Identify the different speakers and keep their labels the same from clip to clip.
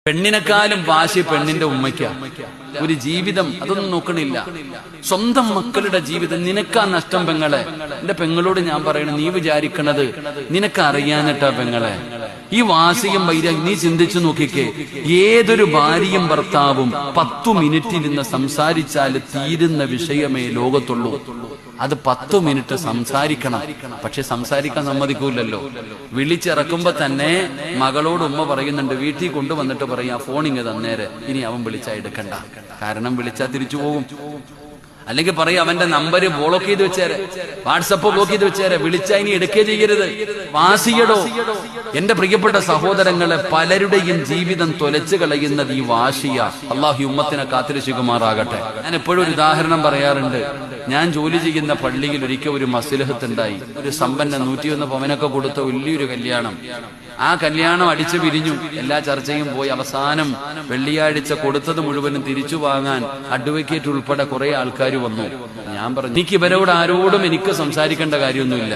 Speaker 1: പെണ്ണിനെക്കാളും വാശി പെണ്ണിന്റെ ഉമ്മയ്ക്ക. ഒരു ജീവിതം അതൊന്നും നോക്കണില്ല. സ്വന്തം മക്കളുടെ ജീവിതം നിനക്കാ നഷ്ടം പെങ്ങളെ. എന്റെ പെങ്ങളോട് ഞാൻ പറയണ, നീ വിചാരിക്കണത് നിനക്കറിയാനിട്ടാ പെങ്ങളെ. ഈ വാശിയും വൈരാഗ്യം നീ ചിന്തിച്ചു നോക്കിക്കേ. ഏതൊരു ഭാര്യയും ഭർത്താവും 10 മിനിറ്റിരുന്ന് സംസാരിച്ചാൽ തീരുന്ന വിഷയമേ ലോകത്തുള്ളൂ. അത് 10 മിനിറ്റ് സംസാരിക്കണം. പക്ഷെ സംസാരിക്കാൻ സമ്മതിക്കൂലല്ലോ. വിളിച്ചിറക്കുമ്പോ തന്നെ മകളോട് ഉമ്മ പറയുന്നുണ്ട്, വീട്ടിൽ കൊണ്ടുവന്നിട്ട് പറയാ, ഫോണിങ് തന്നേരെ, ഇനി അവൻ വിളിച്ചാ എടുക്കണ്ട. കാരണം വിളിച്ചാ തിരിച്ചു പോകും. അല്ലെങ്കിൽ പറയാം, അവന്റെ നമ്പര് ബ്ലോക്ക് ചെയ്ത് വെച്ചേരെ, വാട്സപ്പ് ബ്ലോക്ക് ചെയ്ത് വെച്ചേരെ, വിളിച്ചാ ഇനി എടുക്കേ ചെയ്യരുത്. വാശിയടോ. എന്റെ പ്രിയപ്പെട്ട സഹോദരങ്ങളെ, പലരുടെയും ജീവിതം തൊലച്ചു കളയുന്നത് ഈ വാശിയ. അള്ളാഹു ഉമ്മത്തിനെ കാത്തിരക്ഷിക്കുമാറാകട്ടെ. ഞാൻ എപ്പോഴും ഒരു ഉദാഹരണം പറയാറുണ്ട്. ഞാൻ ജോലി ചെയ്യുന്ന പള്ളിയിൽ ഒരിക്കൽ ഒരു മസ്ലഹത്ത് ഉണ്ടായി. ഒരു സമ്പന്ന 101 പവനൊക്കെ കൊടുത്ത വലിയൊരു കല്യാണം. ആ കല്യാണം അടിച്ചു പിരിഞ്ഞു. എല്ലാ ചർച്ചയും പോയി. അവസാനം വെള്ളിയാഴ്ച കൊടുത്തത് മുഴുവനും തിരിച്ചു വാങ്ങാൻ അഡ്വക്കേറ്റ് ഉൾപ്പെടെ കുറെ ആൾക്കാർ വന്നു. ഞാൻ പറഞ്ഞു, എനിക്ക് ഇവരോട് ആരോടും എനിക്ക് സംസാരിക്കേണ്ട കാര്യമൊന്നുമില്ല.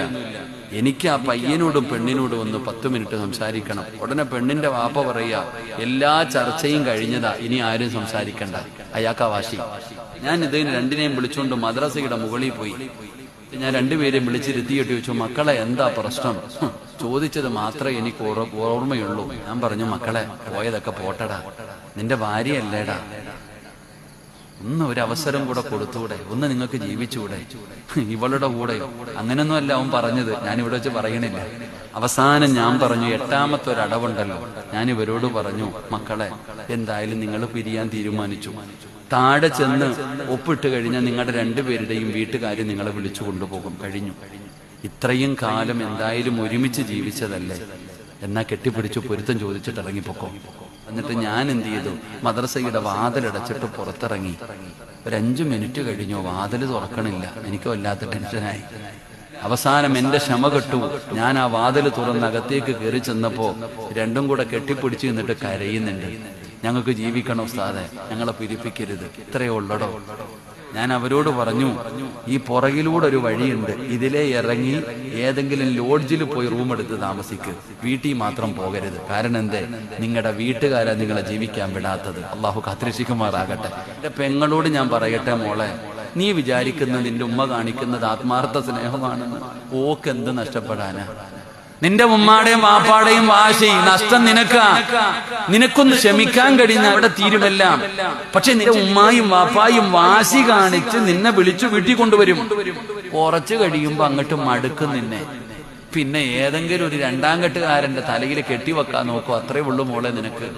Speaker 1: എനിക്ക് ആ പയ്യനോടും പെണ്ണിനോടും ഒന്ന് 10 മിനിറ്റ് സംസാരിക്കണം. ഉടനെ പെണ്ണിന്റെ വാപ്പ പറയാ, എല്ലാ ചർച്ചയും കഴിഞ്ഞതാ, ഇനി ആരും സംസാരിക്കണ്ട. അയാൾക്കാ വാശി. ഞാൻ ഇതിന് രണ്ടിനെയും വിളിച്ചുകൊണ്ട് മദ്രസയുടെ മുകളിൽ പോയി. ഞാൻ രണ്ടുപേരെയും വിളിച്ചിരുത്തിയിട്ട് ചോദിച്ചു, മക്കളെ എന്താ പ്രശ്നം? ചോദിച്ചത് മാത്രമേ എനിക്ക് ഓർമ്മയുള്ളൂ. ഞാൻ പറഞ്ഞു, മക്കളെ പോയതൊക്കെ പോട്ടടാ, നിന്റെ ഭാര്യയല്ലേടാ, ഒന്ന് ഒരു അവസരം കൂടെ കൊടുത്തൂടെ, ഒന്ന് നിങ്ങൾക്ക് ജീവിച്ചൂടെ ഇവളുടെ കൂടെ? അങ്ങനൊന്നും അല്ല അവൻ പറഞ്ഞത്, ഞാൻ ഇവിടെ വെച്ച് പറയണില്ല. അവസാനം ഞാൻ പറഞ്ഞു, 8ാമത്തെ ഒരു അടവുണ്ടല്ലോ, ഞാൻ ഇവരോട് പറഞ്ഞു, മക്കളെ എന്തായാലും നിങ്ങൾ പിരിയാൻ തീരുമാനിച്ചു. താഴെ ചെന്ന് ഒപ്പിട്ട് കഴിഞ്ഞാൽ നിങ്ങളുടെ രണ്ടുപേരുടെയും വീട്ടുകാർ നിങ്ങളെ വിളിച്ചു കൊണ്ടുപോകും. കഴിഞ്ഞു. ഇത്രയും കാലം എന്തായാലും ഒരുമിച്ച് ജീവിച്ചതല്ലേ, എന്നാ കെട്ടിപ്പിടിച്ചു പൊരുത്തം ചോദിച്ചിട്ട് ഇറങ്ങിപ്പോക്കോ. എന്നിട്ട് ഞാൻ എന്ത് ചെയ്തു, മദ്രസയുടെ വാതിലടച്ചിട്ട് പുറത്തിറങ്ങി. ഒരു 5 മിനിറ്റ് കഴിഞ്ഞു, വാതിൽ തുറക്കണില്ല. എനിക്ക് വല്ലാത്ത ടെൻഷനായി. അവസാനം എന്റെ ക്ഷമ കെട്ടു. ഞാൻ ആ വാതിൽ തുറന്ന് അകത്തേക്ക് കയറി ചെന്നപ്പോ രണ്ടും കൂടെ കെട്ടിപ്പിടിച്ചു നിന്നിട്ട് കരയുന്നുണ്ട്. ഞങ്ങൾക്ക് ജീവിക്കണം ഉസ്താദേ, ഞങ്ങളെ പിരിപ്പിക്കരുത്, ഇത്രയേ ഉള്ളടോ. ഞാൻ അവരോട് പറഞ്ഞു, ഈ പുറകിലൂടെ ഒരു വഴിയുണ്ട്, ഇതിലേ ഇറങ്ങി ഏതെങ്കിലും ലോഡ്ജിൽ പോയി റൂം എടുത്ത് താമസിക്ക്, വീട്ടിൽ മാത്രം പോകരുത്. കാരണം എന്തേ, നിങ്ങളുടെ വീട്ടുകാരാ നിങ്ങളെ ജീവിക്കാൻ വിടാത്തത്. അള്ളാഹു കാത്തിരക്ഷിക്കുമാറാകട്ടെ. എന്റെ പെങ്ങളോട് ഞാൻ പറയട്ടെ, മോളെ, നീ വിചാരിക്കുന്നത് നിന്റെ ഉമ്മ കാണിക്കുന്നത് ആത്മാർത്ഥ സ്നേഹമാണെന്ന്. ഓക്ക് എന്ത് നഷ്ടപ്പെടാനാ? നിന്റെ ഉമ്മാടെയും വാപ്പാടെയും വാശി നഷ്ടം നിനക്കാ. നിനക്കൊന്ന് ക്ഷമിക്കാൻ കഴിഞ്ഞ അവിടെ തീരുമെല്ലാം. പക്ഷെ നിന്റെ ഉമ്മായും വാപ്പായും വാശി കാണിച്ച് നിന്നെ വിളിച്ചു വീട്ടിൽ കൊണ്ടുവരും. കുറച്ചു കഴിയുമ്പോ അങ്ങോട്ട് മടുക്കും നിന്നെ. പിന്നെ ഏതെങ്കിലും ഒരു 2ാം കെട്ടുകാരന്റെ തലയിൽ കെട്ടിവെക്കാൻ നോക്കും. അത്രേ ഉള്ളൂ മോളെ നിനക്ക്.